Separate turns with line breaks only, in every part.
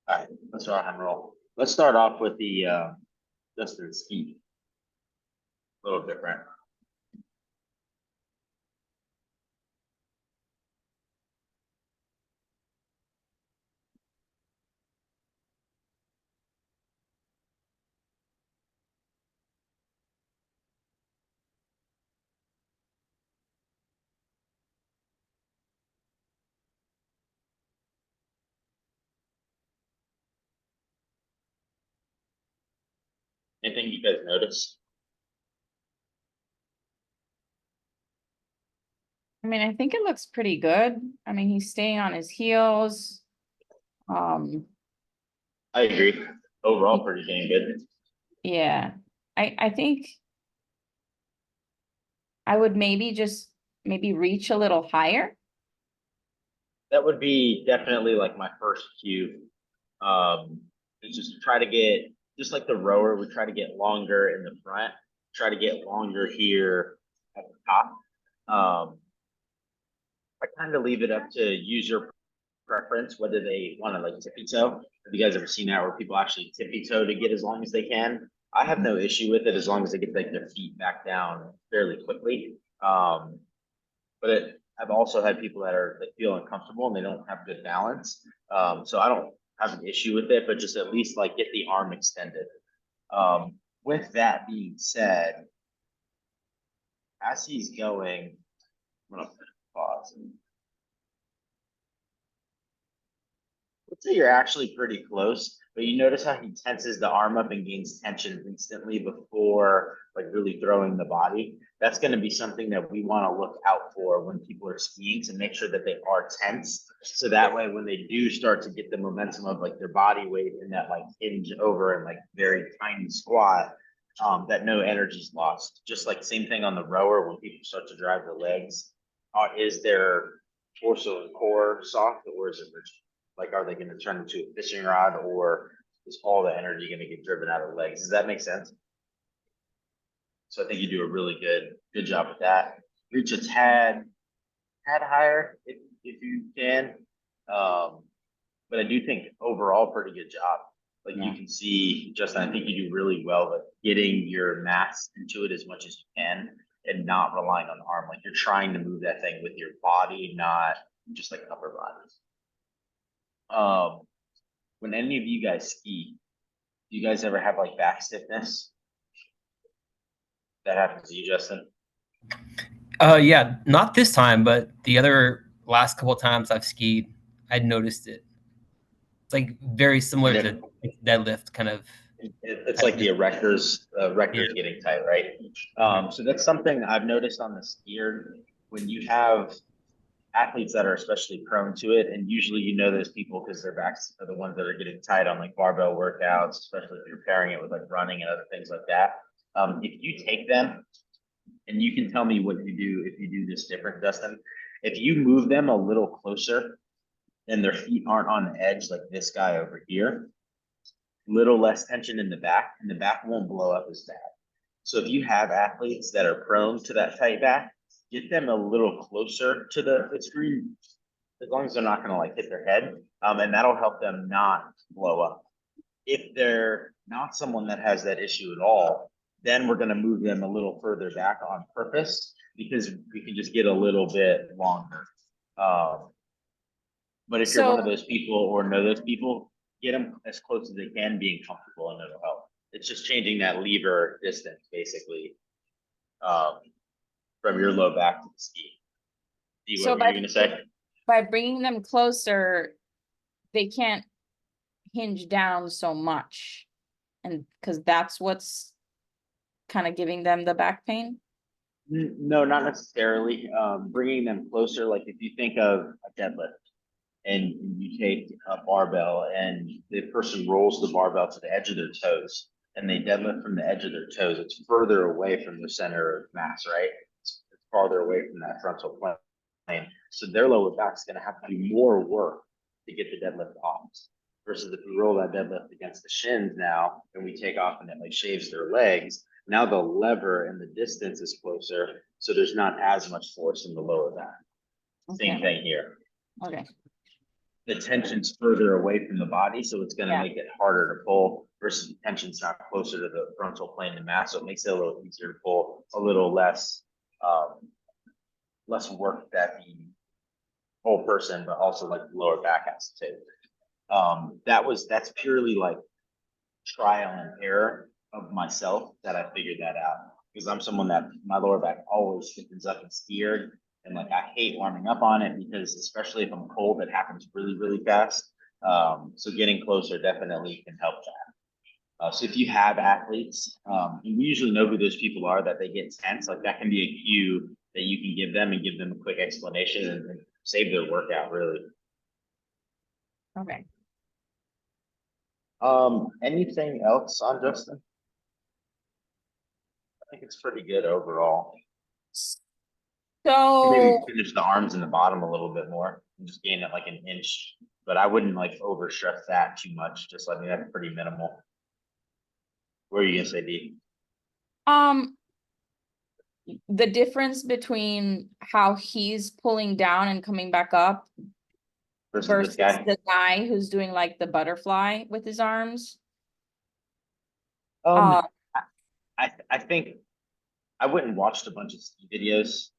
All right, let's rock and roll. Let's start off with the Justin ski. A little different. Anything you guys notice?
I mean, I think it looks pretty good. I mean, he's staying on his heels.
I agree. Overall, pretty dang good.
Yeah, I think I would maybe reach a little higher.
That would be definitely like my first cue. Is just try to get, just like the rower, we try to get longer in the front, try to get longer here at the top. I kind of leave it up to user preference, whether they want to like tippy toe. Have you guys ever seen that where people actually tippy toe to get as long as they can? I have no issue with it as long as they get like their feet back down fairly quickly. I've also had people that are like feel uncomfortable and they don't have good balance. So I don't have an issue with it, but just at least like get the arm extended. With that being said, as he's going, I'm gonna pause. Let's say you're actually pretty close, but you notice how he tenses the arm up and gains tension instantly before like really throwing the body. That's going to be something that we want to look out for when people are skiing to make sure that they are tense. So that way, when they do start to get the momentum of like their body weight and that like hinge over and like very tiny squat, that no energy is lost. Just like same thing on the rower when people start to drive the legs. Is their torso and core soft or is it rigid? Like, are they going to turn into a fishing rod or is all the energy going to get driven out of the legs? Does that make sense? So I think you do a really good job with that. Reach a tad higher if you can. But I do think overall pretty good job. Like you can see, Justin, I think you do really well with getting your mass into it as much as you can and not relying on the arm. Like you're trying to move that thing with your body, not just like upper bodies. When any of you guys ski, do you guys ever have like back stiffness? That happens to you, Justin?
Yeah, not this time, but the other last couple of times I've skied, I'd noticed it. It's like very similar to deadlift kind of.
It's like the erectors getting tight, right? So that's something I've noticed on the skier when you have athletes that are especially prone to it, and usually you know those people because their backs are the ones that are getting tight on like barbell workouts, especially if you're pairing it with like running and other things like that. If you take them, and you can tell me what you do if you do this different, Dustin. If you move them a little closer and their feet aren't on the edge like this guy over here, little less tension in the back, and the back won't blow up as bad. So if you have athletes that are prone to that tight back, get them a little closer to the screen, as long as they're not going to like hit their head, and that'll help them not blow up. If they're not someone that has that issue at all, then we're going to move them a little further back on purpose because we can just get a little bit longer. But if you're one of those people or know those people, get them as close as they can, being comfortable, and it'll help. It's just changing that lever distance, basically, from your low back to the ski. What were you going to say?
By bringing them closer, they can't hinge down so much, and because that's what's kind of giving them the back pain.
No, not necessarily. Bringing them closer, like if you think of a deadlift and you take a barbell and the person rolls the barbell to the edge of their toes and they deadlift from the edge of their toes, it's further away from the center of mass, right? It's farther away from that frontal plane. So their lower back's going to have to do more work to get the deadlift off. Versus if we roll that deadlift against the shins now and we take off and it like shaves their legs, now the lever and the distance is closer, so there's not as much force in the lower back. Same thing here.
Okay.
the tension's further away from the body, so it's gonna
Yeah.
make it harder to pull versus the tension's not closer to the frontal plane of mass, so it makes it a little easier to pull, a little less, less work that the whole person, but also like the lower back has to take. That's purely like trial and error of myself that I figured that out. Because I'm someone that my lower back always stiffens up and steered. And like I hate warming up on it because especially if I'm cold, it happens really, really fast. So getting closer definitely can help that. So if you have athletes, and we usually know who those people are that they get tense, like that can be a cue that you can give them and give them a quick explanation and save their workout really.
Okay.
Anything else on Justin? I think it's pretty good overall. Maybe
So,
finish the arms and the bottom a little bit more and just gain it like an inch, but I wouldn't like overstress that too much. Just like that's pretty minimal. What are you gonna say, D?
the difference between how he's pulling down and coming back up
Versus
versus
this guy?
the guy who's doing like the butterfly with his arms.
Um,
Uh,
I think I went and watched a bunch of ski videos.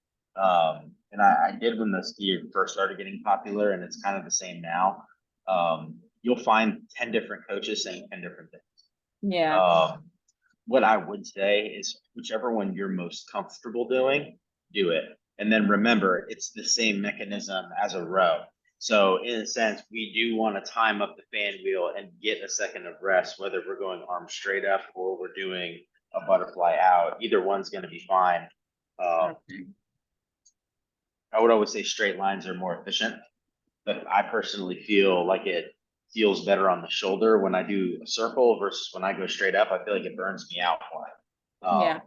And I did when the ski first started getting popular, and it's kind of the same now. You'll find 10 different coaches saying 10 different things.
yeah,
What I would say is whichever one you're most comfortable doing, do it. And then remember, it's the same mechanism as a row. So in a sense, we do want to time up the fan wheel and get a second of rest, whether we're going arms straight up or we're doing a butterfly out. Either one's going to be fine. I would always say straight lines are more efficient, but I personally feel like it feels better on the shoulder when I do a circle versus when I go straight up. I feel like it burns me out more.
Yeah.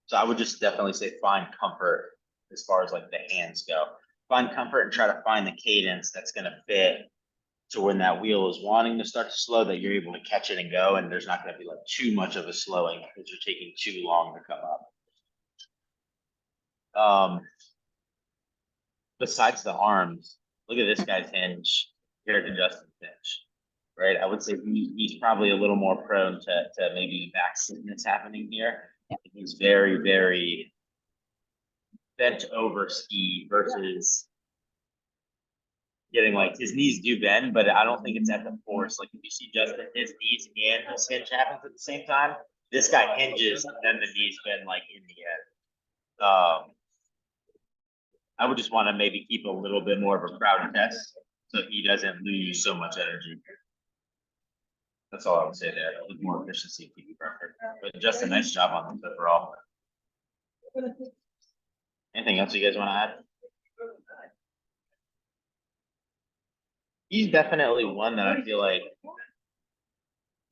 So I would just definitely say find comfort as far as like the hands go. Find comfort and try to find the cadence that's going to fit to when that wheel is wanting to start to slow, that you're able to catch it and go, and there's not going to be like too much of a slowing because you're taking too long to come up. Besides the arms, look at this guy's hinge compared to Justin's hinge, right? I would say he's probably a little more prone to maybe back stiffness happening here. He's very, very bent over ski versus getting like his knees do bend, but I don't think it's at the force. Like if you see Justin, his knees and his hinge happens at the same time. This guy hinges and then the knees bend like in the end. I would just want to maybe keep a little bit more of a crowd test so he doesn't lose so much energy. That's all I would say there. With more efficiency, keep it perfect. But Justin, nice job on this overall. Anything else you guys want to add? He's definitely one that I feel like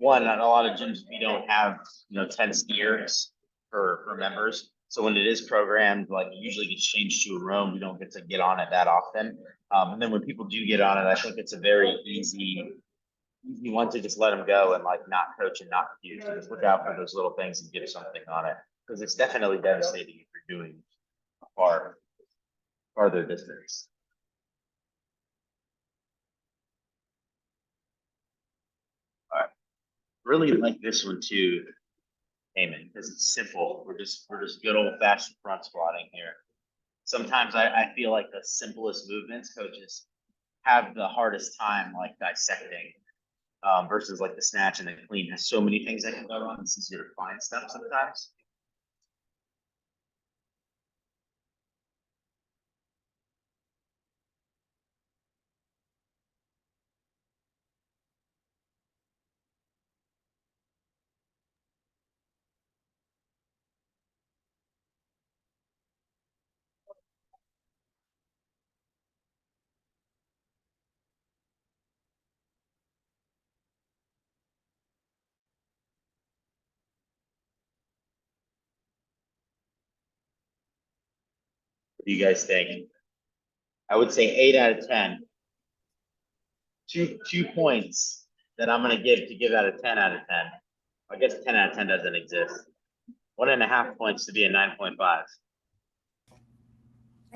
at a lot of gyms we don't have 10 skiers for members. So when it is programmed, like it usually gets changed to a room, we don't get to get on it that often. And then when people do get on it, I think it's a very easy one to just let them go and like not coach and not confuse. So just look out for those little things and get something on it because it's definitely devastating if you're doing farther distance. All right, really like this one too, Eamon, because it's simple. We're just good old fashioned front squatting here. Sometimes I feel like the simplest movements coaches have the hardest time like dissecting. Versus like the snatch and the clean has so many things that can go wrong. It's easier to find stuff sometimes. What do you guys think? I would say 8 out of 10. Two points that I'm gonna give out of 10 out of 10. I guess 10 out of 10 doesn't exist. 1.5 points to be a 9.5.
I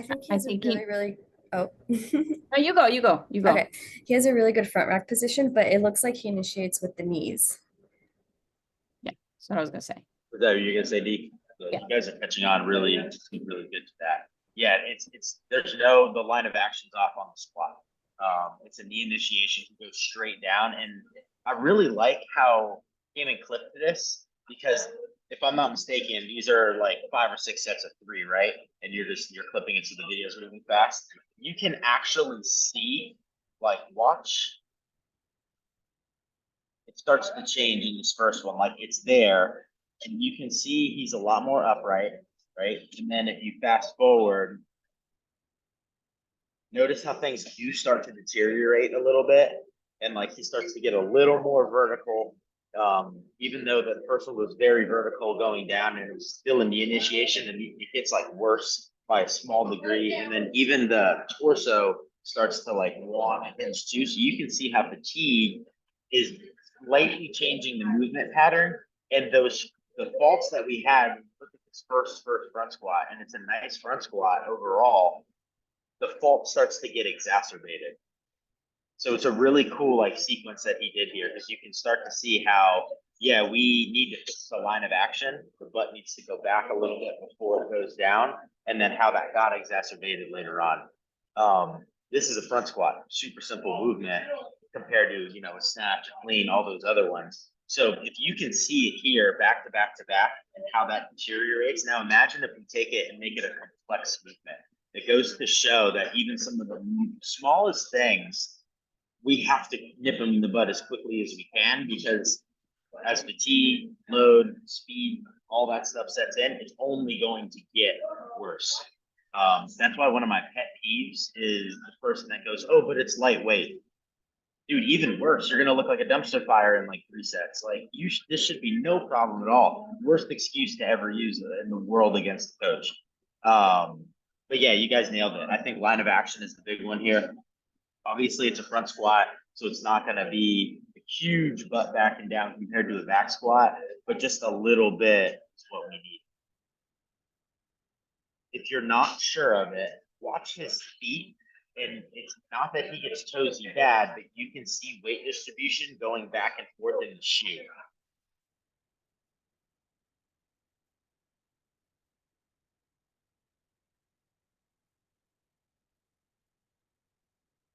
think
I
he's
think
a really, really Oh.
No, you go.
Okay. He has a really good front rack position, but it looks like he initiates with the knees.
That's what I was gonna say.
Was that what you're gonna say, D?
Yeah.
You guys are catching on really good to that. Yeah, there's no, the line of action's off on the squat. It's a knee initiation to go straight down, and I really like how Cayman clipped this, because if I'm not mistaken, these are like 5 or 6 sets of 3, right? And you're clipping it so the video's moving fast. You can actually see, like, watch. It starts to change in this first one, like it's there, and you can see he's a lot more upright, right? And then if you fast forward, notice how things do start to deteriorate a little bit, and like he starts to get a little more vertical. Even though the person was very vertical going down, and it was still in the initiation, and it gets like worse by a small degree, and then even the torso starts to like want to hinge too. So you can see how fatigue is slightly changing the movement pattern, and the faults that we had. Look at this first front squat, and it's a nice front squat overall. The fault starts to get exacerbated. So it's a really cool like sequence that he did here, because you can start to see how, yeah, we need to fix the line of action. The butt needs to go back a little bit before it goes down, and then how that got exacerbated later on. This is a front squat, super simple movement compared to, you know, a snatch, a clean, all those other ones. So if you can see it here back to back to back and how that deteriorates, now imagine if we take it and make it a complex movement. It goes to show that even some of the smallest things, we have to nip them in the bud as quickly as we can, because as fatigue, load, speed, all that stuff sets in, it's only going to get worse. That's why one of my pet peeves is the person that goes, oh, but it's lightweight. Dude, even worse, you're gonna look like a dumpster fire in like 3 sets. Like this should be no problem at all. Worst excuse to ever use in the world against the coach. But yeah, you guys nailed it. I think line of action is the big one here. Obviously, it's a front squat, so it's not going to be a huge butt back and down compared to a back squat, but just a little bit is what we need. If you're not sure of it, watch his feet, and it's not that he gets toesy bad, but you can see weight distribution going back and forth in the shoe.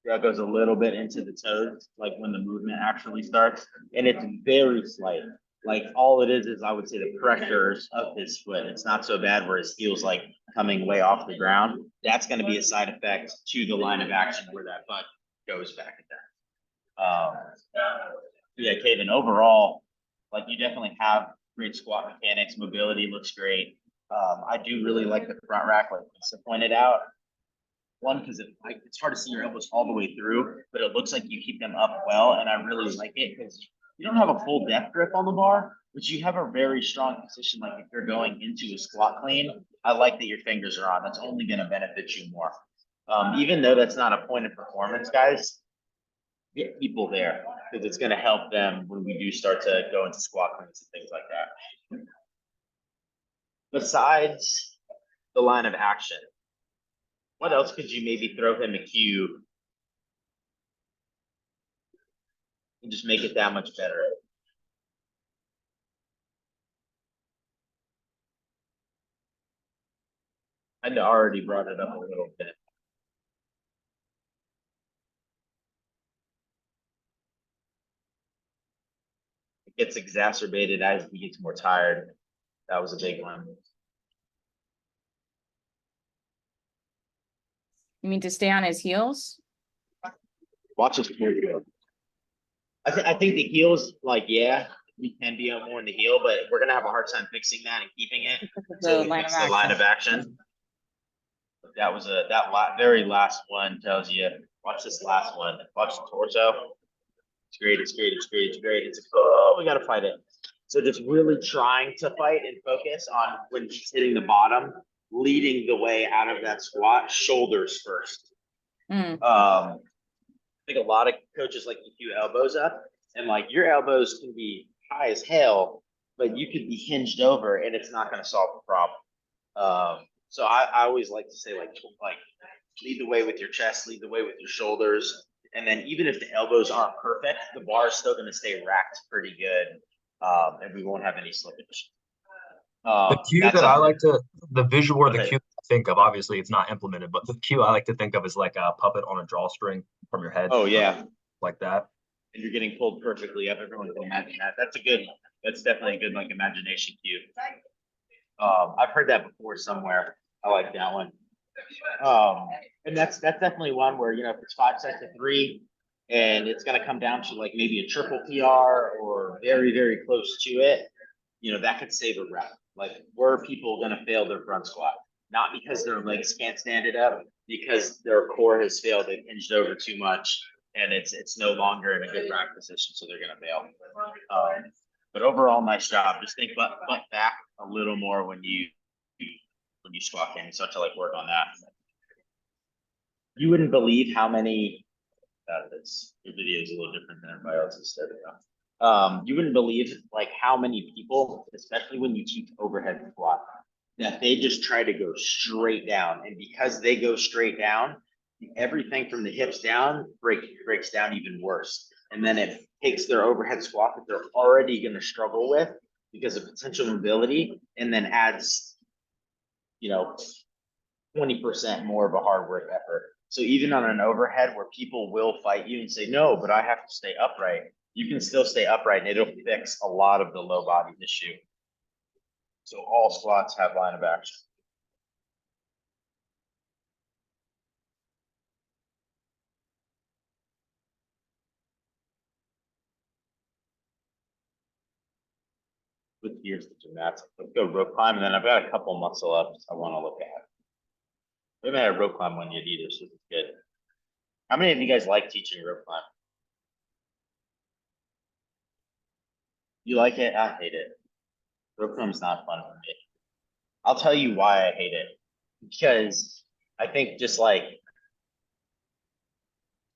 That goes a little bit into the toes, like when the movement actually starts, and it's very slight. Like all it is I would say the pressures of his foot. It's not so bad where his heel's like coming way off the ground. That's going to be a side effect to the line of action where that butt goes back and down. Yeah, Kevin, overall, like you definitely have great squat mechanics, mobility looks great. I do really like the front rack, like Lisa pointed out. One, because it's hard to see your elbows all the way through, but it looks like you keep them up well, and I really like it because you don't have a full depth grip on the bar, but you have a very strong position. Like if you're going into a squat clean, I like that your fingers are on. That's only going to benefit you more. Even though that's not a point of performance, guys, get people there, because it's going to help them when we do start to go into squat cleans and things like that. Besides the line of action, what else could you maybe throw him a cue and just make it that much better? I already brought it up a little bit. It gets exacerbated as he gets more tired. That was a big one.
You mean to stay on his heels?
Watch his heel. I think the heels, like, yeah, we can be on more in the heel, but we're gonna have a hard time fixing that and keeping it. So we fix the line of action. That was very last one tells you. Watch this last one. Watch the torso. It's great. It's great. It's great. It's great. It's oh, we gotta fight it. So just really trying to fight and focus on when he's hitting the bottom, leading the way out of that squat, shoulders first. I think a lot of coaches like to cue elbows up, and like your elbows can be high as hell, but you could be hinged over and it's not going to solve the problem. So I always like to say like lead the way with your chest, lead the way with your shoulders. And then even if the elbows aren't perfect, the bar is still gonna stay racked pretty good. And we won't have any slippage.
The cue
That's
that I
a-
like to, the visual or
Go
the
ahead.
cue I think of, obviously it's not implemented, but the cue I like to think of is like a puppet on a drawstring from your head.
Oh, yeah.
Like that.
And you're getting pulled perfectly up. Everyone can imagine that. That's a good one. That's definitely a good like imagination cue. I've heard that before somewhere. I like that one. And that's definitely one where, you know, if it's 5 sets of 3 and it's gonna come down to like maybe a triple PR or very, very close to it, you know, that could save a rep. Like, were people gonna fail their front squat? Not because their legs can't stand it up, because their core has failed, they've hinged over too much, and it's no longer in a good rack position, so they're gonna fail. But overall, nice job. Just think butt back a little more when you squat in. Start to like work on that. You wouldn't believe how many. Your video is a little different than everybody else's. There we go. You wouldn't believe like how many people, especially when you teach overhead squat, that they just try to go straight down, and because they go straight down, everything from the hips down breaks down even worse. And then it takes their overhead squat that they're already going to struggle with because of potential mobility, and then adds, you know, 20% more of a hard work effort. So even on an overhead where people will fight you and say, no, but I have to stay upright, you can still stay upright and it'll fix a lot of the low body issue. So all squats have line of action. With gears to gymnastics. Let's go rope climb, and then I've got a couple muscle ups I want to look at. We haven't had a rope climb one yet either, so it's good. How many of you guys like teaching rope climb? You like it? I hate it. Rope climb's not fun for me. I'll tell you why I hate it. Because I think just like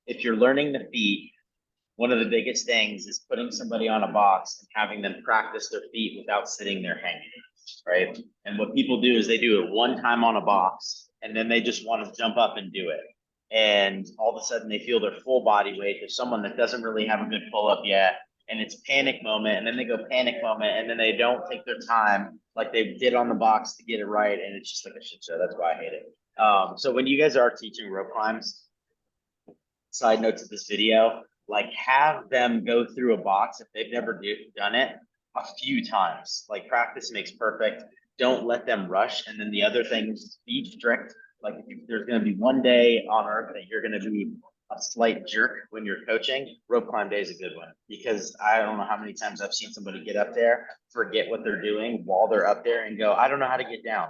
if you're learning the feet, one of the biggest things is putting somebody on a box and having them practice their feet without sitting there hanging, right? And what people do is they do it one time on a box and then they just want to jump up and do it. And all of a sudden they feel their full body weight. There's someone that doesn't really have a good pull up yet, and it's panic moment, and then they go panic moment, and then they don't take their time like they did on the box to get it right, and it's just like a shit show. That's why I hate it. So when you guys are teaching rope climbs, side note to this video, like have them go through a box if they've never done it a few times. Like practice makes perfect. Don't let them rush. And then the other thing is be strict. Like if there's going to be one day on earth that you're going to be a slight jerk when you're coaching, rope climb day is a good one, because I don't know how many times I've seen somebody get up there, forget what they're doing while they're up there and go, I don't know how to get down.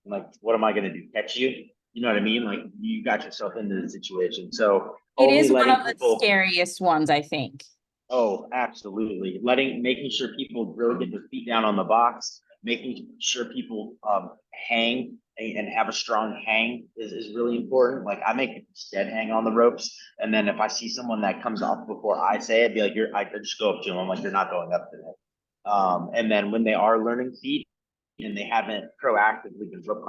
I'm like, what am I going to do? Catch you? You know what I mean? Like you got yourself into the situation. So
It
only
is one
letting
of the
people-
scariest ones, I think.
Oh, absolutely. Making sure people really get their feet down on the box, making sure people hang and have a strong hang is really important. Like I make a dead hang on the ropes, and then if I see someone that comes off before I say it, be like, I just go up to them. I'm like, you're not going up today. And then when they are learning feet and they haven't proactively been rope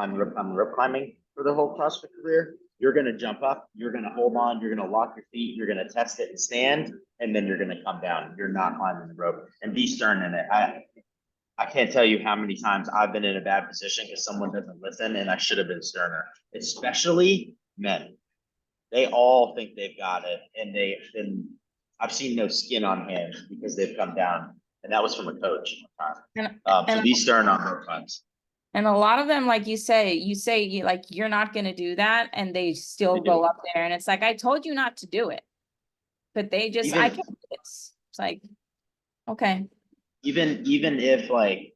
climbing for their whole CrossFit career, you're going to jump up, you're going to hold on, you're going to lock your feet, you're going to test it and stand, and then you're going to come down. You're not climbing the rope, and be stern in it. I can't tell you how many times I've been in a bad position because someone doesn't listen, and I should have been sterner, especially men. They all think they've got it, and I've seen no skin on hands because they've come down, and that was from a coach. So be stern on rope climbs.
And a lot of them, like you say like, you're not gonna do that, and they still
They do.
go up there, and it's like, I told you not to do it. But they just, I
Even-
can't do this. It's like, okay,
Even if like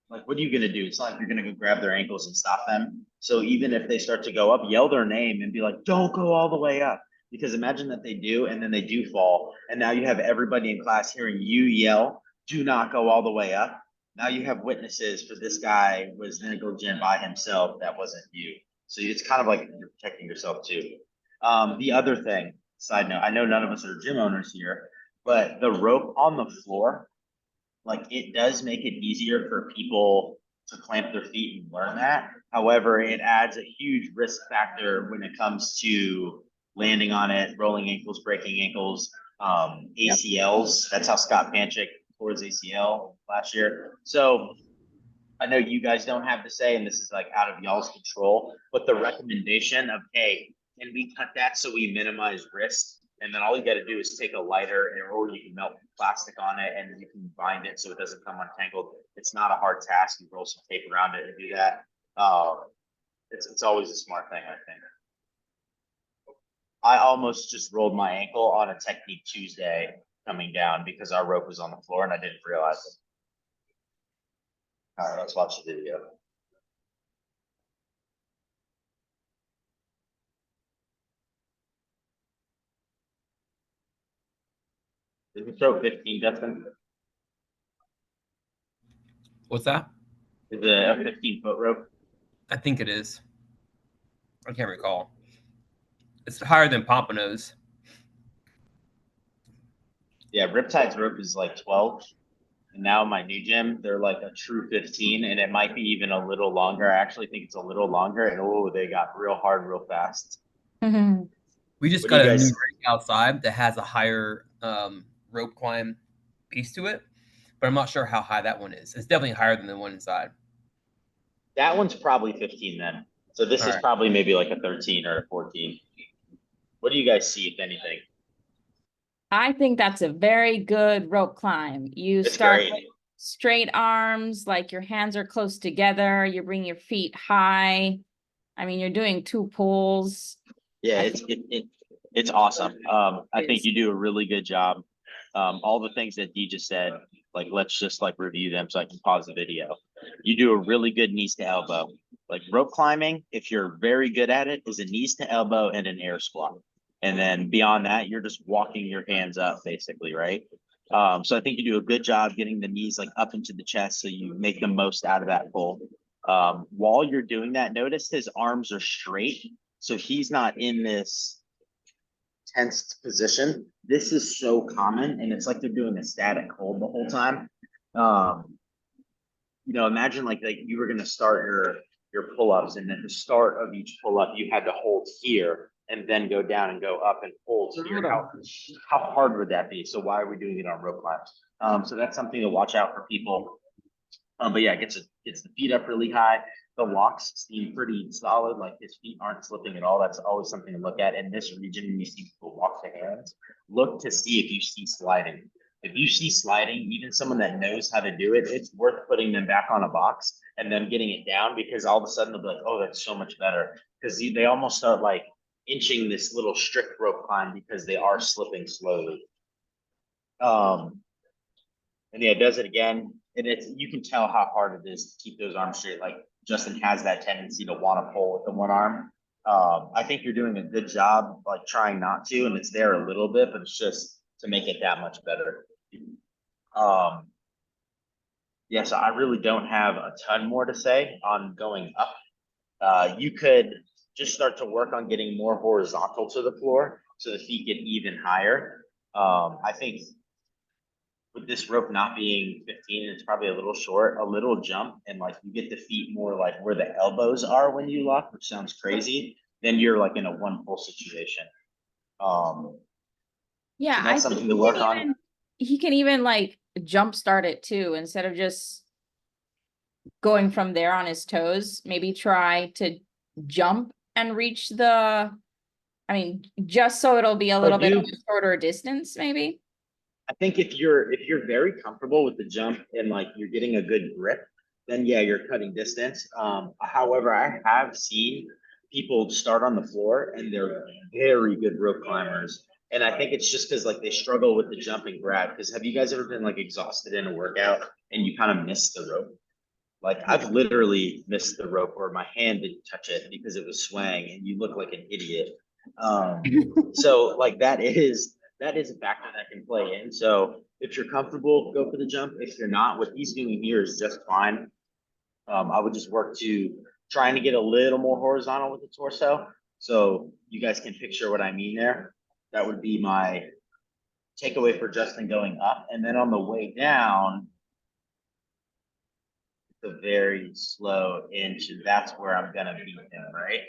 what are you gonna do? It's not like you're gonna go grab their ankles and stop them. So even if they start to go up, yell their name and be like, don't go all the way up. Because imagine that they do, and then they do fall. And now you have everybody in class hearing you yell, do not go all the way up. Now you have witnesses for this guy was negligent by himself. That wasn't you. So it's kind of like you're protecting yourself too. The other thing, side note, I know none of us are gym owners here, but the rope on the floor, like it does make it easier for people to clamp their feet and learn that. However, it adds a huge risk factor when it comes to landing on it, rolling ankles, breaking ankles, ACLs. That's how Scott Panchik tore his ACL last year. So I know you guys don't have to say, and this is like out of y'all's control, but the recommendation of, hey, can we cut that so we minimize risk? And then all you got to do is take a lighter, or you can melt plastic on it, and you can bind it so it doesn't come untangled. It's not a hard task. You roll some tape around it and do that. It's always a smart thing, I think. I almost just rolled my ankle on a Technique Tuesday coming down because our rope was on the floor and I didn't realize it. All right, let's watch the video. Did we throw 15, Justin?
What's that?
Is it a 15-foot rope?
I think it is. I can't recall. It's higher than Pompano's.
Yeah, Riptide's rope is like 12. And now my new gym, they're like a true 15, and it might be even a little longer. I actually think it's a little longer, and oh, they got real hard real fast.
We just
What do
got
you
a new
guys-
rig outside that has a higher rope climb piece to it, but I'm not sure how high that one is. It's definitely higher than the one inside.
That one's probably 15 then. So this
All
is
right.
probably maybe like a 13 or a 14. What do you guys see, if anything?
I think that's a very good rope climb. You
It's
start
great.
with straight arms, like your hands are close together, you bring your feet high. I mean, you're doing 2 pulls.
Yeah,
I
it's awesome. I
It
think
is.
you do a really good job. All the things that Dee just said, like let's just like review them so I can pause the video. You do a really good knees to elbow. Like rope climbing, if you're very good at it, is a knees to elbow and an air squat. And then beyond that, you're just walking your hands up basically, right? So I think you do a good job getting the knees like up into the chest so you make the most out of that pull. While you're doing that, notice his arms are straight. So he's not in this tensed position. This is so common, and it's like they're doing a static hold the whole time. Imagine like you were gonna start your pull-ups, and at the start of each pull-up, you had to hold here and then go down and go up and hold here. How hard would that be? So why are we doing it on rope climbs? So that's something to watch out for people. But yeah, gets the feet up really high. The locks seem pretty solid, like his feet aren't slipping at all. That's always something to look at. In this region, when you see people walk the hands, look to see if you see sliding. If you see sliding, even someone that knows how to do it, it's worth putting them back on a box and then getting it down, because all of a sudden they'll be like, oh, that's so much better. Because they almost start like inching this little strict rope climb because they are slipping slowly. And yeah, it does it again. And you can tell how hard it is to keep those arms straight. Like Justin has that tendency to want to pull with the one arm. I think you're doing a good job, like trying not to, and it's there a little bit, but it's just to make it that much better. Yeah, so I really don't have a ton more to say on going up. You could just start to work on getting more horizontal to the floor so the feet get even higher. I think with this rope not being 15, it's probably a little short, a little jump, and like you get the feet more like where the elbows are when you lock, which sounds crazy, then you're like in a one pull situation.
Yeah,
So
I
that's
think
something to work on.
he can even like jump start it too, instead of just going from there on his toes. Maybe try to jump and reach just so it'll be a little bit of a shorter distance, maybe.
I think if you're very comfortable with the jump and like you're getting a good grip, then yeah, you're cutting distance. However, I have seen people start on the floor and they're very good rope climbers. And I think it's just because like they struggle with the jump and grab. Because have you guys ever been like exhausted in a workout and you kind of miss the rope? Like I've literally missed the rope where my hand didn't touch it because it was swaying and you look like an idiot. So like that is a factor that can play in. So if you're comfortable, go for the jump. If you're not, what he's doing here is just fine. I would just work to trying to get a little more horizontal with the torso. So you guys can picture what I mean there. That would be my takeaway for Justin going up. And then on the way down, the very slow inch, and that's where I'm gonna beat him, right?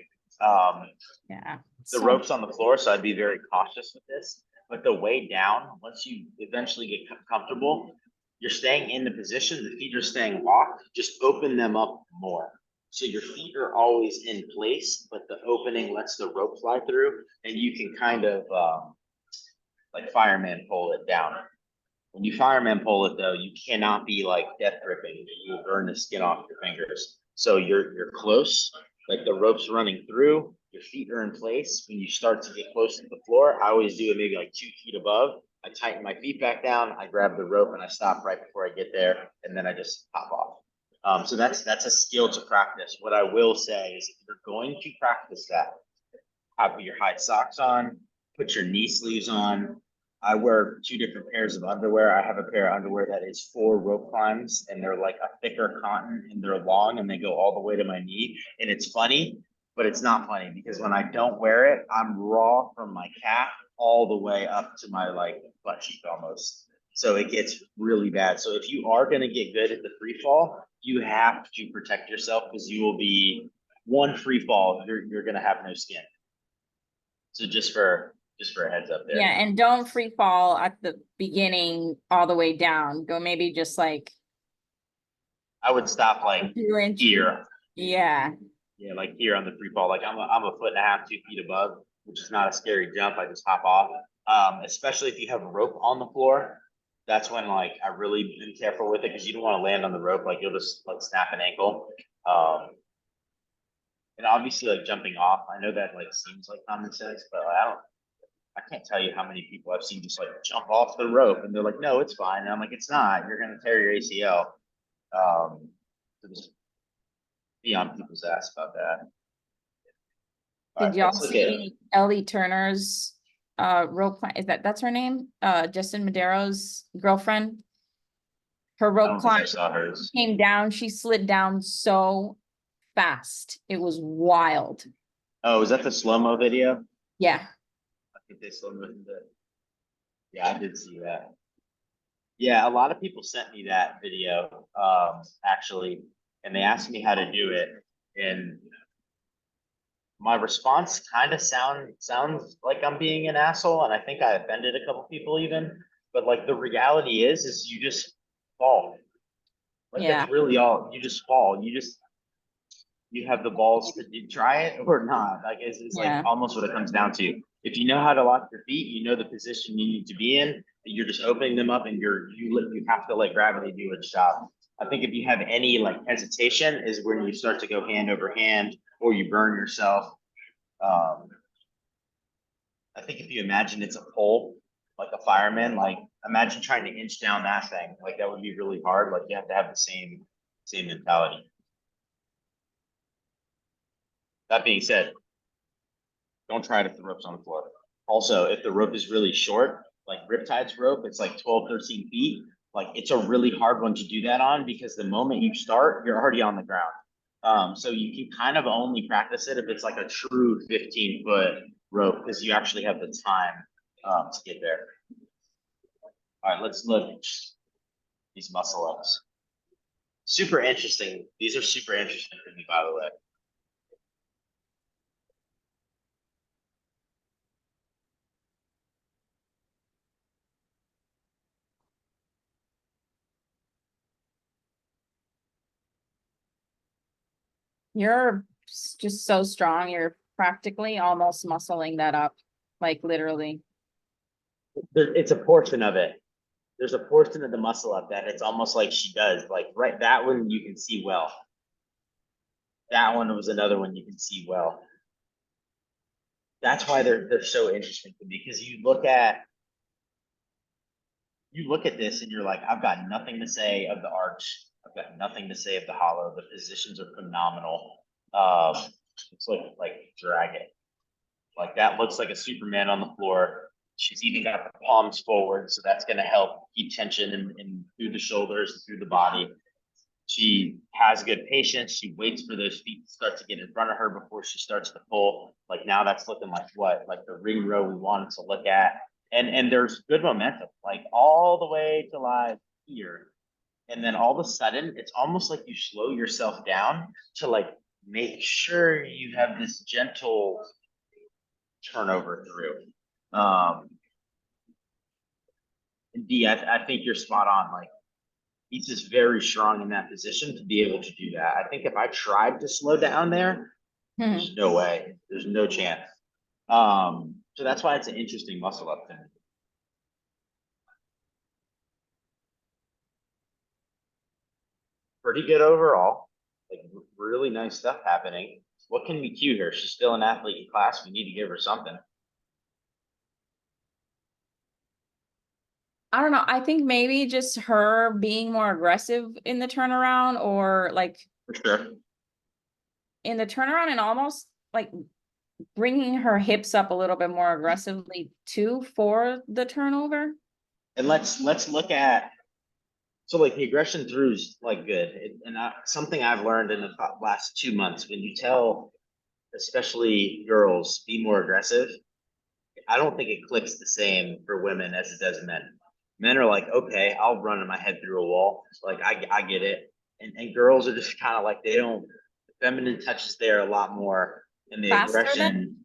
Yeah.
The
So-
rope's on the floor, so I'd be very cautious with this. But the way down, once you eventually get comfortable, you're staying in the position, the feet are staying locked, just open them up more. So your feet are always in place, but the opening lets the rope fly through, and you can kind of, like fireman pole it down. When you fireman pole it though, you cannot be like death gripping, you will burn the skin off your fingers. So you're close, like the rope's running through, your feet are in place. When you start to get close to the floor, I always do it maybe like 2 feet above. I tighten my feet back down, I grab the rope and I stop right before I get there, and then I just hop off. So that's a skill to practice. What I will say is if you're going to practice that, have your high socks on, put your knee sleeves on. I wear 2 different pairs of underwear. I have a pair of underwear that is for rope climbs, and they're like a thicker cotton, and they're long, and they go all the way to my knee. And it's funny, but it's not funny because when I don't wear it, I'm raw from my calf all the way up to my like butt cheek almost. So it gets really bad. So if you are gonna get good at the free fall, you have to protect yourself because you will be one free fall, you're gonna have no skin. So just for a heads up there.
Yeah, and don't free fall at the beginning all the way down. Go maybe just like
I would stop like
2 inches.
here.
Yeah,
Yeah, like here on the free fall, like I'm a foot and a half, 2 feet above, which is not a scary jump. I just hop off. Especially if you have a rope on the floor, that's when like I really be careful with it because you don't want to land on the rope, like you'll just like snap an ankle. And obviously like jumping off, I know that like seems like common sense, but I can't tell you how many people I've seen just like jump off the rope and they're like, no, it's fine. And I'm like, it's not, you're gonna tear your ACL. So just be on people's ass about that. All
did
right,
y'all
let's look at-
see Ellie Turner's rope climb? That's her name? Justin Madero's girlfriend. Her
I
rope
don't think I
climb
saw hers.
came down, she slid down so fast. It was wild.
Oh, is that the slow-mo video?
Yeah.
I think they slow-mo it. Yeah, I did see that. Yeah, a lot of people sent me that video, actually, and they asked me how to do it, and my response kind of sounds like I'm being an asshole, and I think I offended a couple people even, but like the reality is you just fall. Like
Yeah.
that's really all, you just fall, you have the balls to try it or not, like it's
Yeah.
like almost what it comes down to. If you know how to lock your feet, you know the position you need to be in, you're just opening them up and you have to let gravity do its job. I think if you have any like hesitation is when you start to go hand over hand or you burn yourself. I think if you imagine it's a pole, like a fireman, like imagine trying to inch down that thing, like that would be really hard, like you have to have the same mentality. That being said, don't try it if the rope's on the floor. Also, if the rope is really short, like Riptide's rope, it's like 12, 13 feet. Like it's a really hard one to do that on because the moment you start, you're already on the ground. So you kind of only practice it if it's like a true 15-foot rope because you actually have the time to get there. All right, let's look at these muscle ups. Super interesting. These are super interesting for me, by the way.
You're just so strong. You're practically almost muscling that up, like literally.
It's a portion of it. There's a portion of the muscle up that it's almost like she does. Like right, that one you can see well. That one was another one you can see well. That's why they're so interesting to me because you look at this and you're like, I've got nothing to say of the arch. I've got nothing to say of the hollow. The positions are phenomenal. It's like drag it. Like that looks like a Superman on the floor. She's even got the palms forward, so that's going to help keep tension in through the shoulders and through the body. She has good patience. She waits for those feet to start to get in front of her before she starts to pull. Like now that's looking like what? Like the ring row we wanted to look at. And there's good momentum, like all the way to live here. And then all of a sudden, it's almost like you slow yourself down to like make sure you have this gentle turnover through. And D, I think you're spot on. Like he's just very strong in that position to be able to do that. I think if I tried to slow down there,
Hmm.
there's no way. There's no chance. So that's why it's an interesting muscle up to me. Pretty good overall. Like really nice stuff happening. What can we cue here? She's still an athlete in class. We need to give her something.
I don't know. I think maybe just her being more aggressive in the turnaround, or like
For sure.
in the turnaround, and almost like bringing her hips up a little bit more aggressively too for the turnover.
And let's look at, so like the aggression through is like good. Something I've learned in the last 2 months, when you tell especially girls be more aggressive, I don't think it clicks the same for women as it does men. Men are like, okay, I'll run my head through a wall. Like I get it. And girls are just kind of like, they don't, the feminine touch is there a lot more, and the
Faster
aggression.
then?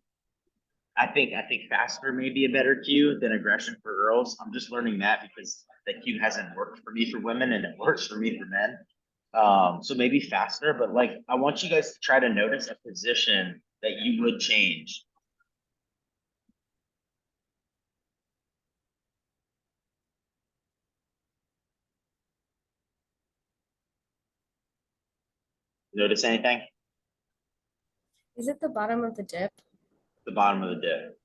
I think faster may be a better cue than aggression for girls. I'm just learning that because that cue hasn't worked for me for women and it works for me for men. So maybe faster, but like I want you guys to try to notice a position that you would change. Notice anything?
Is it the bottom of the dip?
The bottom of the dip.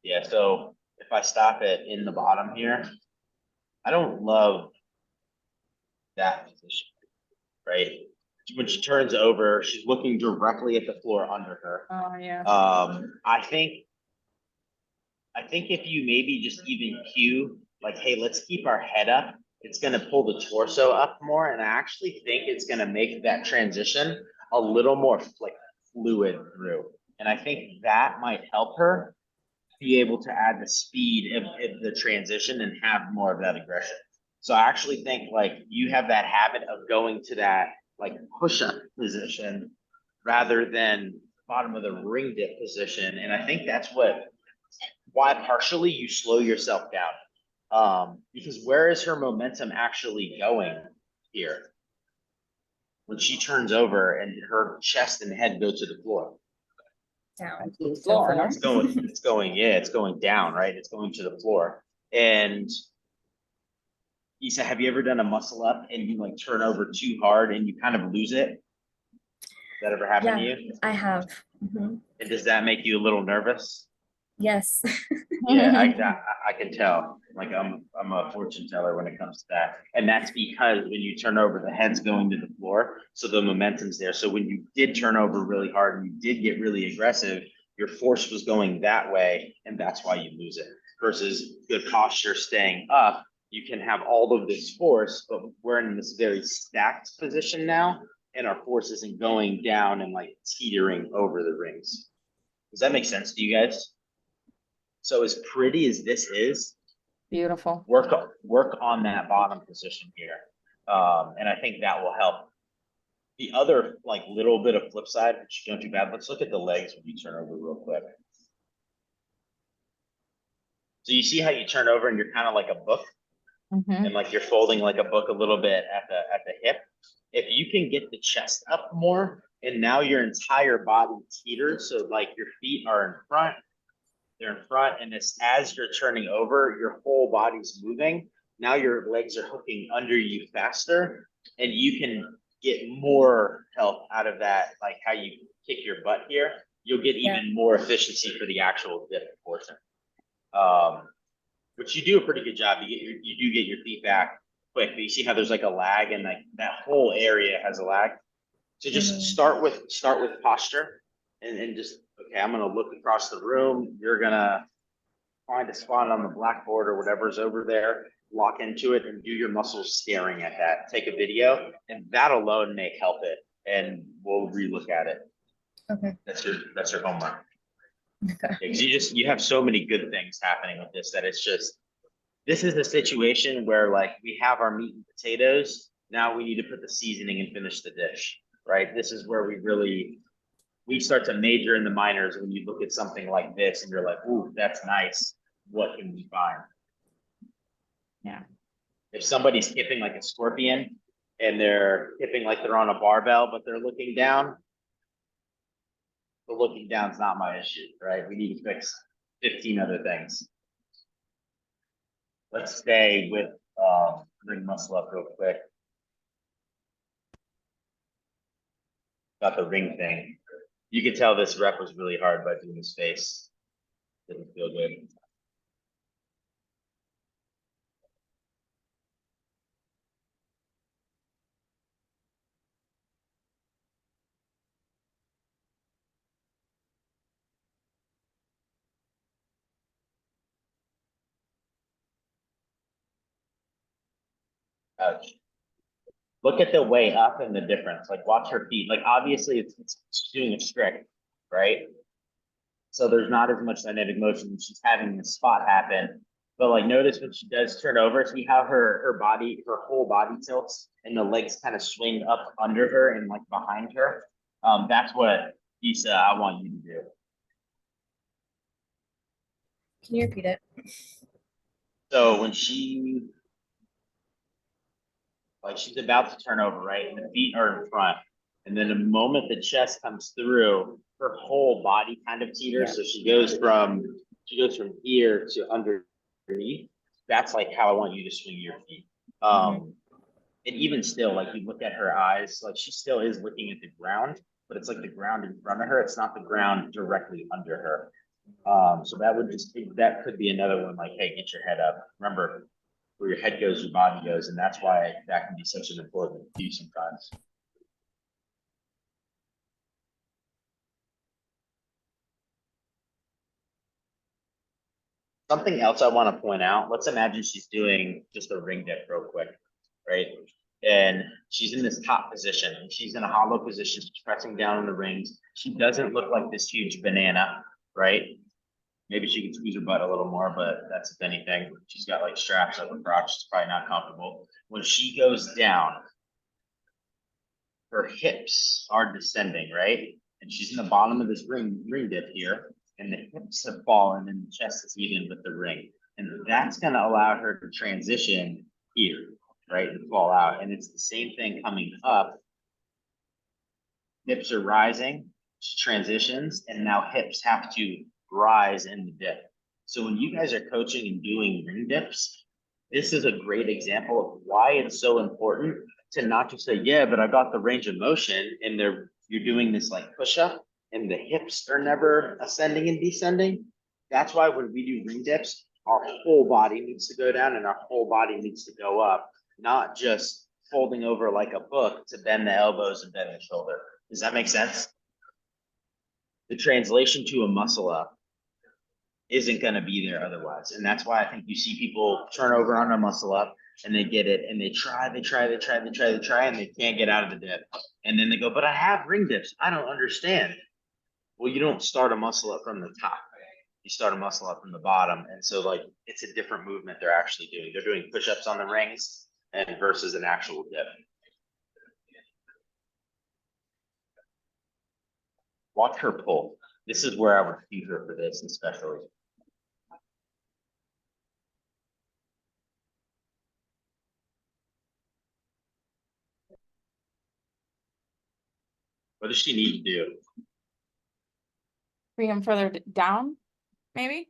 Yeah, so if I stop it in the bottom here, I don't love that position, right? When she turns over, she's looking directly at the floor under her.
Oh, yeah.
I think if you maybe just even cue, like, hey, let's keep our head up, it's gonna pull the torso up more, and I actually think it's gonna make that transition a little more like fluid through. And I think that might help her be able to add the speed of the transition and have more of that aggression. So I actually think like you have that habit of going to that like push-up position rather than bottom of the ring dip position. And I think that's why partially you slow yourself down. Because where is her momentum actually going here? When she turns over and her chest and head go to the floor.
Down.
To the floor, no?
It's going down, right? It's going to the floor. And Isa, have you ever done a muscle up and you like turn over too hard and you kind of lose it? Does that ever happen to you?
I have. Mhm.
And does that make you a little nervous?
Yes.
Yeah, I can tell. Like I'm a fortune teller when it comes to that. And that's because when you turn over, the head's going to the floor, so the momentum's there. So when you did turn over really hard and you did get really aggressive, your force was going that way, and that's why you lose it. Versus good posture staying up, you can have all of this force, but we're in this very stacked position now, and our force isn't going down and like teetering over the rings. Does that make sense to you guys? So as pretty as this is,
Beautiful.
work on that bottom position here. And I think that will help. The other like little bit of flip side, which you don't do bad, let's look at the legs when you turn over real quick. So you see how you turn over and you're kind of like a book,
Mhm.
and like you're folding like a book a little bit at the hip. If you can get the chest up more, and now your entire body teeters, so like your feet are in front, they're in front, and as you're turning over, your whole body's moving. Now your legs are hooking under you faster, and you can get more help out of that, like how you kick your butt here. You'll get even more efficiency for the actual dip portion. Which you do a pretty good job. You do get your feet back quick, but you see how there's like a lag, and like that whole area has a lag. So just start with posture, and just, okay, I'm gonna look across the room. You're gonna find a spot on the blackboard or whatever's over there, lock into it, and do your muscles staring at that. Take a video, and that alone may help it. And we'll relook at it.
Okay.
That's your homework.
Okay.
Because you have so many good things happening with this that it's just This is a situation where like we have our meat and potatoes. Now we need to put the seasoning and finish the dish, right? This is where we start to major in the minors when you look at something like this and you're like, ooh, that's nice. What can we find?
Yeah.
If somebody's tipping like a scorpion and they're tipping like they're on a barbell, but they're looking down, the looking down's not my issue, right? We need to fix 15 other things. Let's stay with ring muscle up real quick. Got the ring thing. You could tell this rep was really hard by doing his face. Didn't feel good. Ouch. Look at the way up and the difference. Like watch her feet. Like obviously it's doing a strict, right? So there's not as much dynamic motion. She's having this spot happen. But like notice when she does turn over, see how her body, her whole body tilts and the legs kind of swing up under her and like behind her. That's what Isa, I want you to do.
Can you repeat it?
So when she's about to turn over, right? And the feet are in front. And then the moment the chest comes through, her whole body kind of teeters.
Yeah.
So she goes from here to underneath. That's like how I want you to swing your feet. And even still, like you look at her eyes, like she still is looking at the ground, but it's like the ground in front of her. It's not the ground directly under her. So that could be another one like, hey, get your head up. Remember, where your head goes, your body goes, and that's why that can be such an important cue sometimes. Something else I want to point out, let's imagine she's doing just a ring dip real quick, right? And she's in this top position, and she's in a hollow position, she's pressing down on the rings. She doesn't look like this huge banana, right? Maybe she can squeeze her butt a little more, but that's if anything. She's got like straps up her crotch. She's probably not comfortable. When she goes down, her hips are descending, right? And she's in the bottom of this ring dip here, and the hips have fallen and the chest is even with the ring. And that's going to allow her to transition here, right? And fall out. And it's the same thing coming up. Hips are rising, she transitions, and now hips have to rise in the dip. So when you guys are coaching and doing ring dips, this is a great example of why it's so important to not just say, yeah, but I got the range of motion, and you're doing this like push up and the hips are never ascending and descending. That's why when we do ring dips, our whole body needs to go down and our whole body needs to go up, not just folding over like a book to bend the elbows and bend the shoulder. Does that make sense? The translation to a muscle up isn't going to be there otherwise. And that's why I think you see people turn over on a muscle up and they get it and they try, and they can't get out of the dip. And then they go, but I have ring dips. I don't understand. Well, you don't start a muscle up from the top. You start a muscle up from the bottom. And so like, it's a different movement they're actually doing. They're doing push-ups on the rings and versus an actual dip. Watch her pull. This is where I would cue her for this, especially. What does she need to do?
Bring them further down, maybe?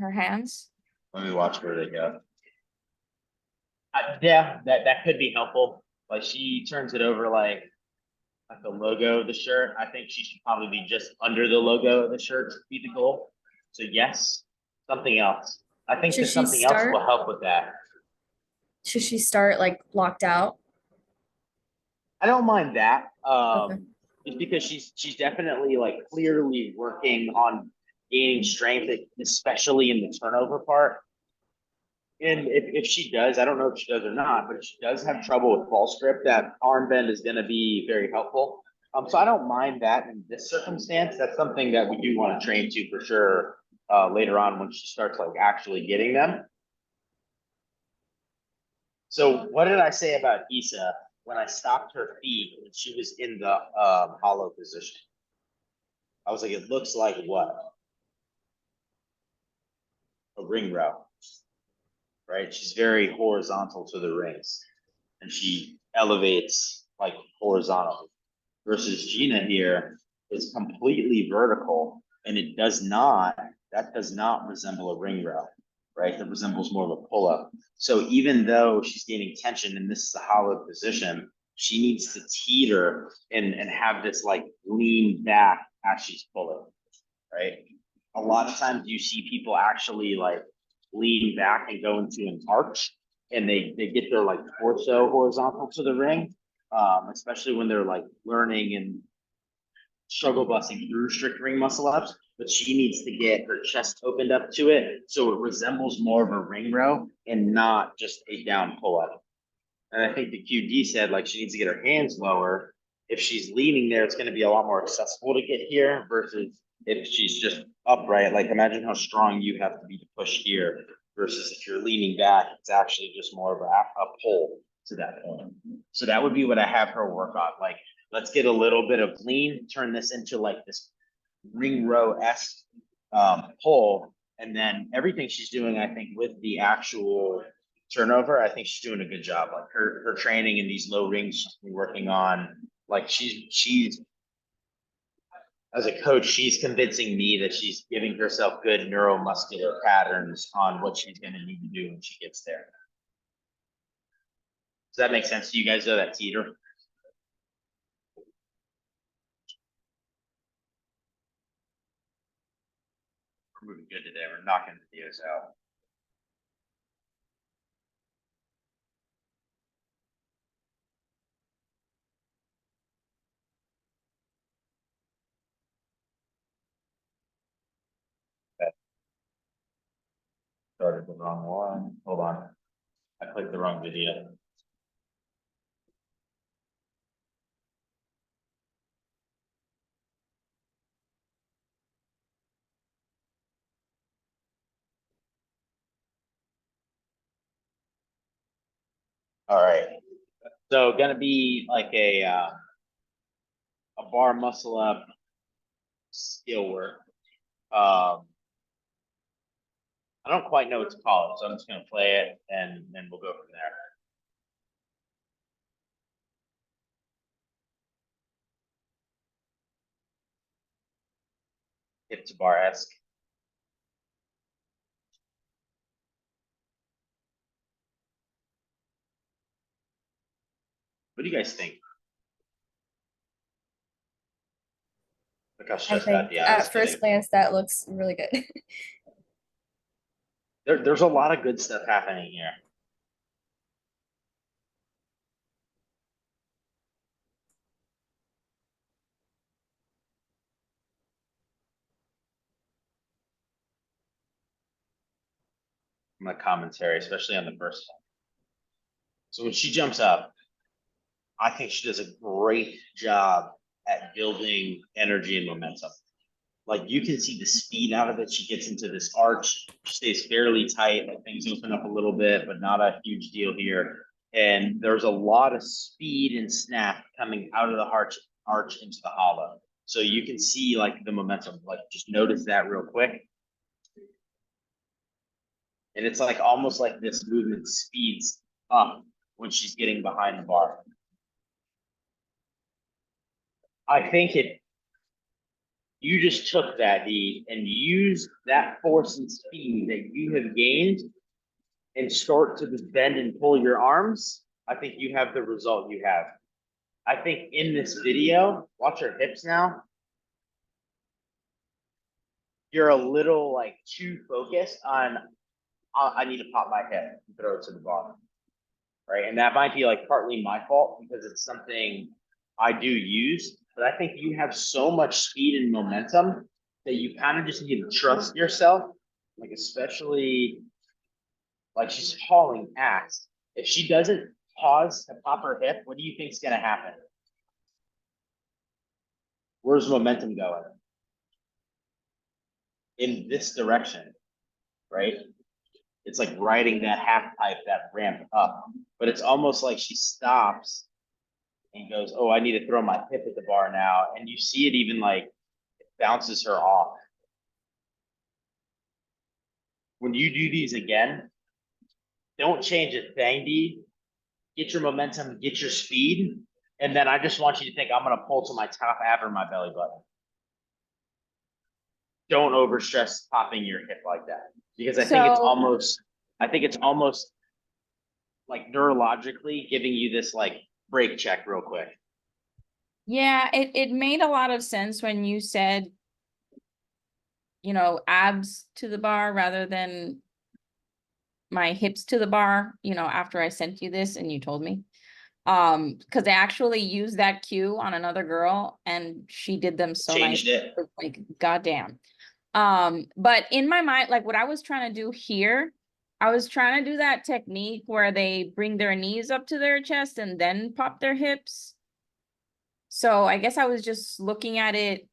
Her hands?
Let me watch where they go. Yeah, that could be helpful. Like she turns it over like the logo of the shirt. I think she should probably be just under the logo of the shirt to be the goal. So yes, something else. I think
Should
that
she
something else
start?
will help with that.
Should she start like locked out?
I don't mind that.
Okay.
Just because she's definitely like clearly working on gaining strength, especially in the turnover part. And if she does, I don't know if she does or not, but if she does have trouble with false grip, that arm bend is going to be very helpful. So I don't mind that in this circumstance. That's something that we do want to train to for sure later on when she starts like actually getting them. So what did I say about Issa when I stopped her feet when she was in the hollow position? I was like, it looks like what? A ring row, right? She's very horizontal to the rings and she elevates like horizontally versus Gina here is completely vertical and that does not resemble a ring row, right? That resembles more of a pull-up. So even though she's gaining tension and this is a hollow position, she needs to teeter and have this like lean back as she's pulling, right? A lot of times you see people actually like lean back and go into an arch and they get their like torso horizontal to the ring, especially when they're like learning and struggle busting through strict ring muscle ups, but she needs to get her chest opened up to it so it resembles more of a ring row and not just a down pull up. And I think the QD said like she needs to get her hands lower. If she's leaning there, it's going to be a lot more accessible to get here versus if she's just upright. Like imagine how strong you have to be to push here versus if you're leaning back, it's actually just more of a pull to that point. So that would be what I have her work on. Like, let's get a little bit of lean, turn this into like this ring row-esque pull. And then everything she's doing, I think, with the actual turnover, I think she's doing a good job. Like her training in these low rings she's been working on. Like she's as a coach, she's convincing me that she's giving herself good neuromuscular patterns on what she's going to need to do when she gets there. Does that make sense to you guys, though, that teeter? We're moving good today. We're knocking the videos out. Started the wrong one. Hold on. I clicked the wrong video. All right. So gonna be like a bar muscle up skill work. I don't quite know what to call it, so I'm just gonna play it and then we'll go from there. Hip to bar-esque. What do you guys think? Look how
I
stressed out
think
the eyes.
at first glance that looks really good.
There's a lot of good stuff happening here. My commentary, especially on the first one. So when she jumps up, I think she does a great job at building energy and momentum. Like you can see the speed out of it. She gets into this arch, she stays fairly tight, like things open up a little bit, but not a huge deal here. And there's a lot of speed and snap coming out of the arch into the hollow. So you can see like the momentum, like just notice that real quick. And it's like almost like this movement speeds up when she's getting behind the bar. I think you just took that heat and used that force and speed that you have gained and start to just bend and pull your arms. I think you have the result you have. I think in this video, watch her hips now. You're a little like too focused on, I need to pop my hip and throw it to the bottom. Right. And that might be like partly my fault because it's something I do use, but I think you have so much speed and momentum that you kind of just need to trust yourself. Like, especially like she's hauling ass. If she doesn't pause to pop her hip, what do you think is going to happen? Where's momentum going? in this direction, right? It's like riding that half pipe, that ramp up, but it's almost like she stops and goes, oh, I need to throw my hip at the bar now. And you see it even like it bounces her off. When you do these again, don't change a thing, D. Get your momentum, get your speed, and then I just want you to think I'm gonna pull to my top ab or my belly button. Don't overstress popping your hip like that because I think it's almost like neurologically giving you this like break check real quick.
Yeah, it made a lot of sense when you said, you know, abs to the bar rather than my hips to the bar, you know, after I sent you this and you told me. Because I actually used that cue on another girl and she did them so nice.
Changed it.
Like, goddamn. But in my mind, like what I was trying to do here, I was trying to do that technique where they bring their knees up to their chest and then pop their hips. So I guess I was just looking at it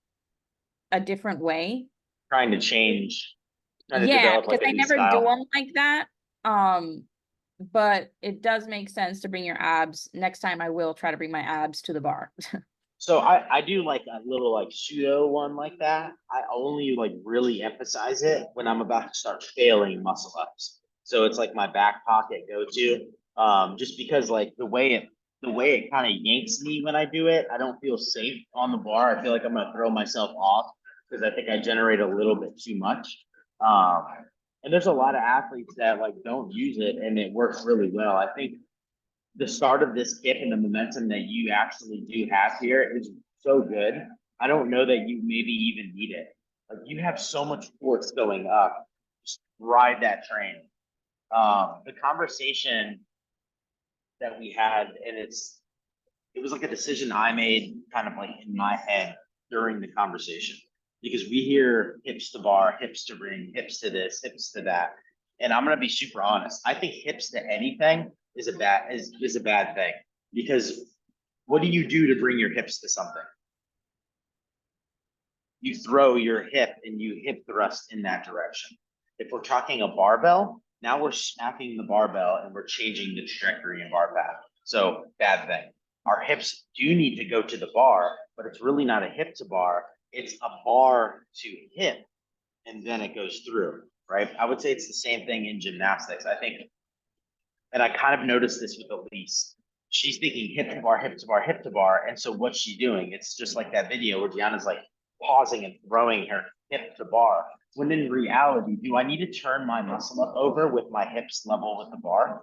a different way.
Trying to change, trying to
Yeah,
develop
because
like a
I
new
never do
style.
them like that. But it does make sense to bring your abs. Next time I will try to bring my abs to the bar.
So I do like a little like pseudo one like that. I only like really emphasize it when I'm about to start failing muscle ups. So it's like my back pocket go-to. Just because like the way it kind of yanks me when I do it, I don't feel safe on the bar. I feel like I'm gonna throw myself off because I think I generate a little bit too much. Um, and there's a lot of athletes that like don't use it and it works really well. I think the start of this kip and the momentum that you actually do have here is so good. I don't know that you maybe even need it. Like you have so much force going up. Just ride that train. The conversation that we had, and it was like a decision I made kind of like in my head during the conversation. Because we hear hips to bar, hips to ring, hips to this, hips to that. And I'm gonna be super honest. I think hips to anything is a bad thing. Because what do you do to bring your hips to something? You throw your hip and you hip thrust in that direction. If we're talking a barbell, now we're smacking the barbell and we're changing the trajectory of our path. So bad thing. Our hips do need to go to the bar, but it's really not a hip to bar. It's a bar to hip, and then it goes through, right? I would say it's the same thing in gymnastics. I think, and I kind of noticed this with Elise. She's thinking hip to bar, hip to bar, hip to bar. And so what's she doing? It's just like that video where Gianna's like pausing and throwing her hip to bar. When in reality, do I need to turn my muscle up over with my hips level with the bar?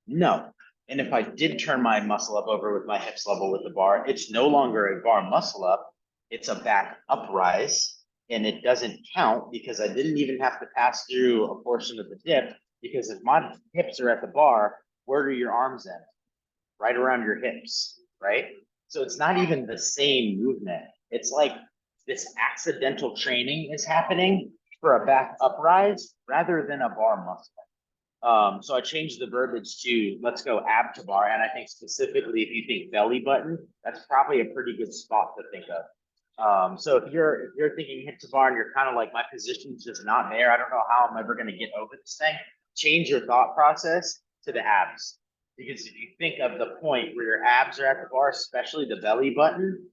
No. And if I did turn my muscle up over with my hips level with the bar, it's no longer a bar muscle up. It's a back uprise, and it doesn't count because I didn't even have to pass through a portion of the dip, because if my hips are at the bar, where do your arms end? Right around your hips, right? So it's not even the same movement. It's like this accidental training is happening for a back uprise rather than a bar muscle. So I changed the verbiage to let's go ab to bar. And I think specifically if you think belly button, that's probably a pretty good spot to think of. So if you're thinking hip to bar and you're kind of like my position's just not there, I don't know how I'm ever going to get over this thing. Change your thought process to the abs. Because if you think of the point where your abs are at the bar, especially the belly button,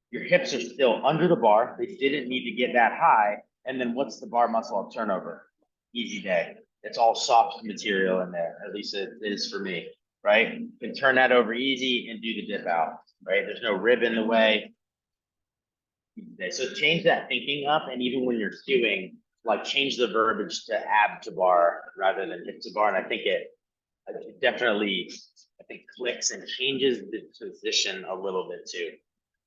your hips are still under the bar. They didn't need to get that high. And then what's the bar muscle up turnover? Easy day. It's all soft material in there. At least it is for me, right? You can turn that over easy and do the dip out, right? There's no rib in the way. So change that thinking up. And even when you're doing, like change the verbiage to ab to bar rather than hip to bar. And I think it definitely, I think clicks and changes the position a little bit too.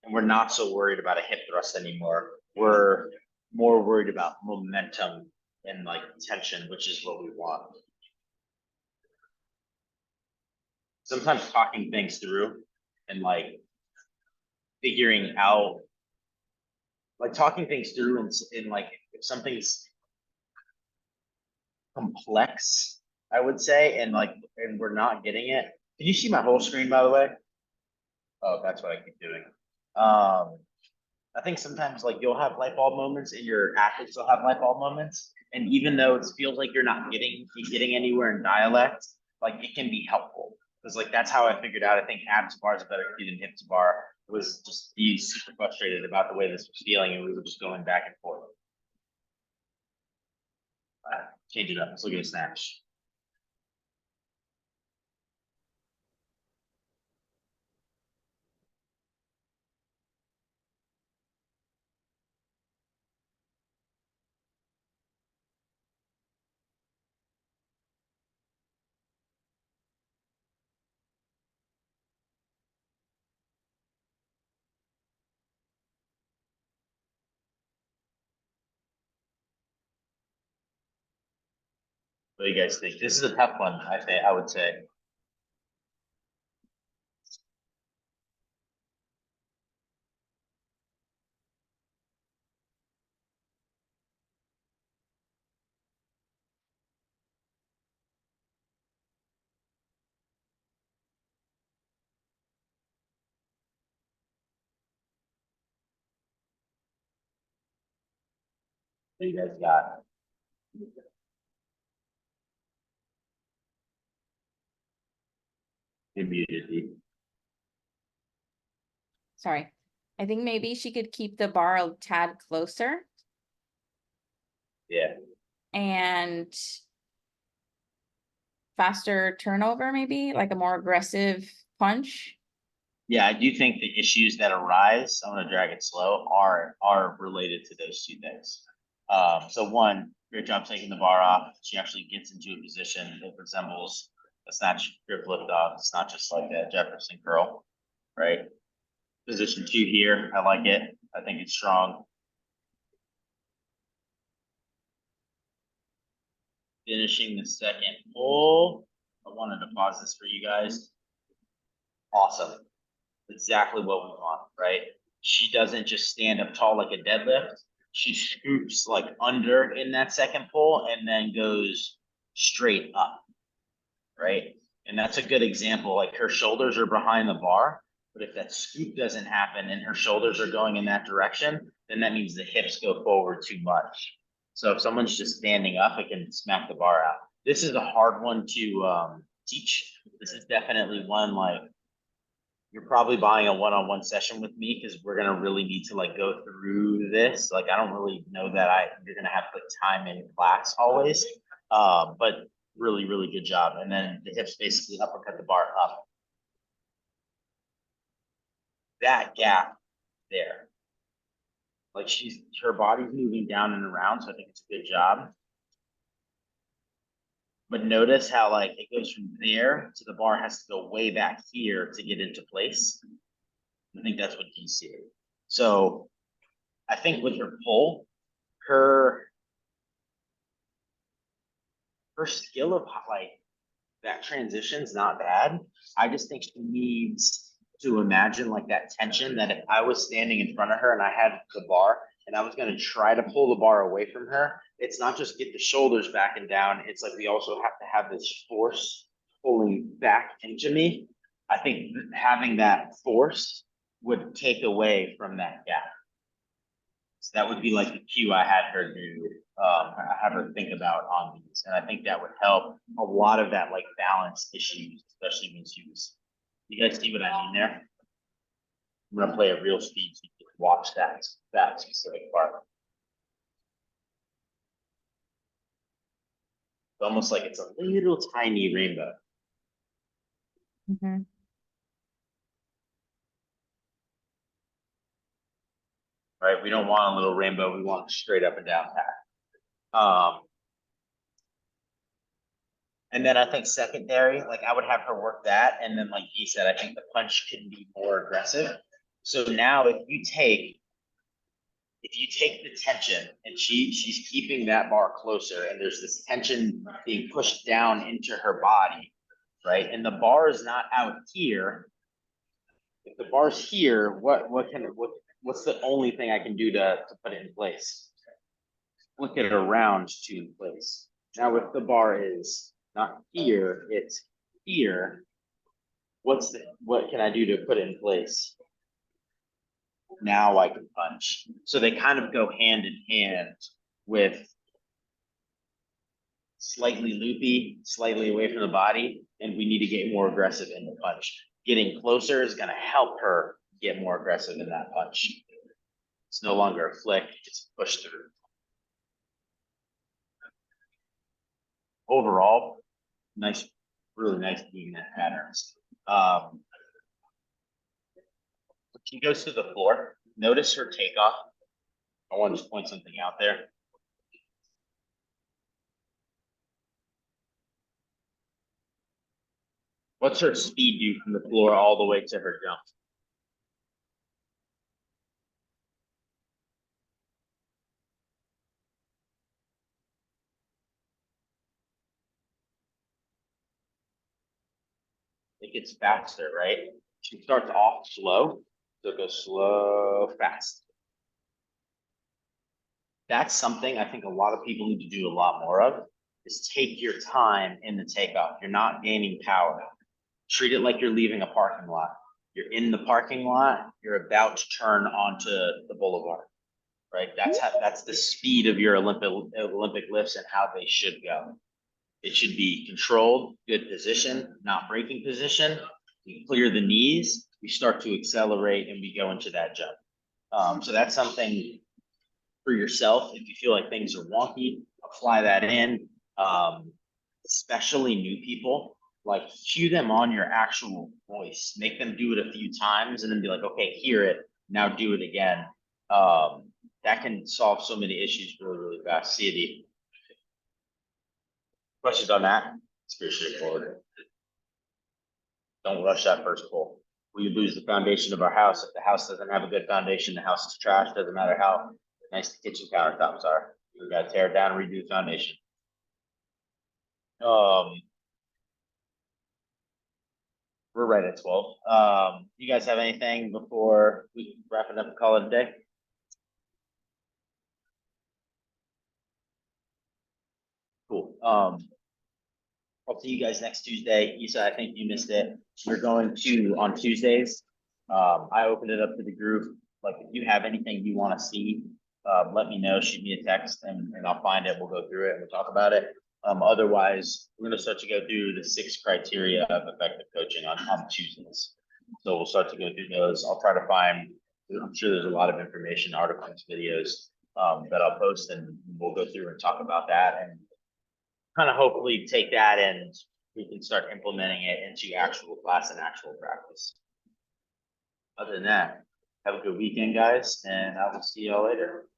And we're not so worried about a hip thrust anymore. We're more worried about momentum and like tension, which is what we want. Sometimes talking things through and like figuring out, like talking things through in like if something's complex, I would say, and we're not getting it. Can you see my whole screen, by the way? Oh, that's what I keep doing. I think sometimes like you'll have light bulb moments and your athletes will have light bulb moments. And even though it feels like you're not getting anywhere in dialect, like it can be helpful. Cause like that's how I figured out, I think abs to bar is a better cue than hip to bar, was just be super frustrated about the way this was feeling and we were just going back and forth. Change it up, let's look at a snatch. What do you guys think? This is a tough one, I would say. What you guys got? You're muted, D.
Sorry. I think maybe she could keep the bar a tad closer
Yeah,
and faster turnover, maybe like a more aggressive punch.
yeah, I do think the issues that arise, I'm gonna drag it slow, are related to those two things. So one, great job taking the bar off. She actually gets into a position that resembles a snatch grip lift off. It's not just like a Jefferson curl, right? Position two here, I like it. I think it's strong. Finishing the second pull. I wanted to pause this for you guys. Awesome. Exactly what we want, right? She doesn't just stand up tall like a deadlift. She scoops like under in that second pull and then goes straight up, right? And that's a good example. Like her shoulders are behind the bar, but if that scoop doesn't happen and her shoulders are going in that direction, then that means the hips go forward too much. So if someone's just standing up, it can smack the bar out. This is a hard one to teach. This is definitely one like you're probably buying a one-on-one session with me because we're gonna really need to like go through this. Like I don't really know that you're gonna have to put time in class always. But really, really good job. And then the hips basically uppercut the bar up. That gap there. Like her body's moving down and around, so I think it's a good job. But notice how like it goes from there to the bar has to go way back here to get into place. I think that's what he's seeing. So I think with her pull, her skill of like that transition's not bad. I just think she needs to imagine like that tension that if I was standing in front of her and I had the bar and I was going to try to pull the bar away from her, it's not just get the shoulders back and down. It's like we also have to have this force pulling back into me. I think having that force would take away from that gap. So that would be like the cue I had her do, have her think about on these. And I think that would help a lot of that like balance issues, especially when she was, you guys see what I mean there? I'm gonna play a real speed so you can watch that specific part. It's almost like it's a little tiny rainbow.
Mhm.
Right? We don't want a little rainbow, we want a straight up and down path. And then I think secondary, like I would have her work that. And then like he said, I think the punch can be more aggressive. So now if you take the tension and she's keeping that bar closer and there's this tension being pushed down into her body, right? And the bar is not out here. If the bar's here, what's the only thing I can do to put it in place? Flick it around to place. Now if the bar is not here, it's here. What can I do to put it in place? Now I can punch. So they kind of go hand in hand with slightly loopy, slightly away from the body, and we need to get more aggressive in the punch. Getting closer is going to help her get more aggressive in that punch. It's no longer a flick, it's a push through. Overall, nice, really nice movement patterns. When she goes to the floor, notice her takeoff. I want to just point something out there. What's her speed do from the floor all the way to her jump? It gets faster, right? She starts off slow, so it goes slow, fast. That's something I think a lot of people need to do a lot more of, is take your time in the takeoff. You're not gaining power. Treat it like you're leaving a parking lot. You're in the parking lot, you're about to turn onto the boulevard, right? That's the speed of your Olympic lifts and how they should go. It should be controlled, good position, not braking position. We clear the knees, we start to accelerate and we go into that jump. So that's something for yourself. If you feel like things are wonky, apply that in. Especially new people, like cue them on your actual voice, make them do it a few times and then be like, okay, hear it, now do it again. That can solve so many issues really, really fast. See you, D. Questions on that? It's pretty straightforward. Don't rush that first pull. We lose the foundation of our house. If the house doesn't have a good foundation, the house is trash. Doesn't matter how nice the kitchen countertops are. We gotta tear it down and redo the foundation. We're right at 12. You guys have anything before we wrap it up and call it a day? Cool. I'll see you guys next Tuesday. Isa, I think you missed it. We're going to on Tuesdays. I opened it up to the group. Like, if you have anything you want to see, let me know. Shoot me a text and I'll find it. We'll go through it and we'll talk about it. Otherwise, we're going to start to go through the 6 criteria of effective coaching on Tuesdays. So we'll start to go through those. I'll try to find, I'm sure there's a lot of information, articles, videos that I'll post, and we'll go through and talk about that and kind of hopefully take that and we can start implementing it into actual class and actual practice. Other than that, have a good weekend, guys, and I will see y'all later.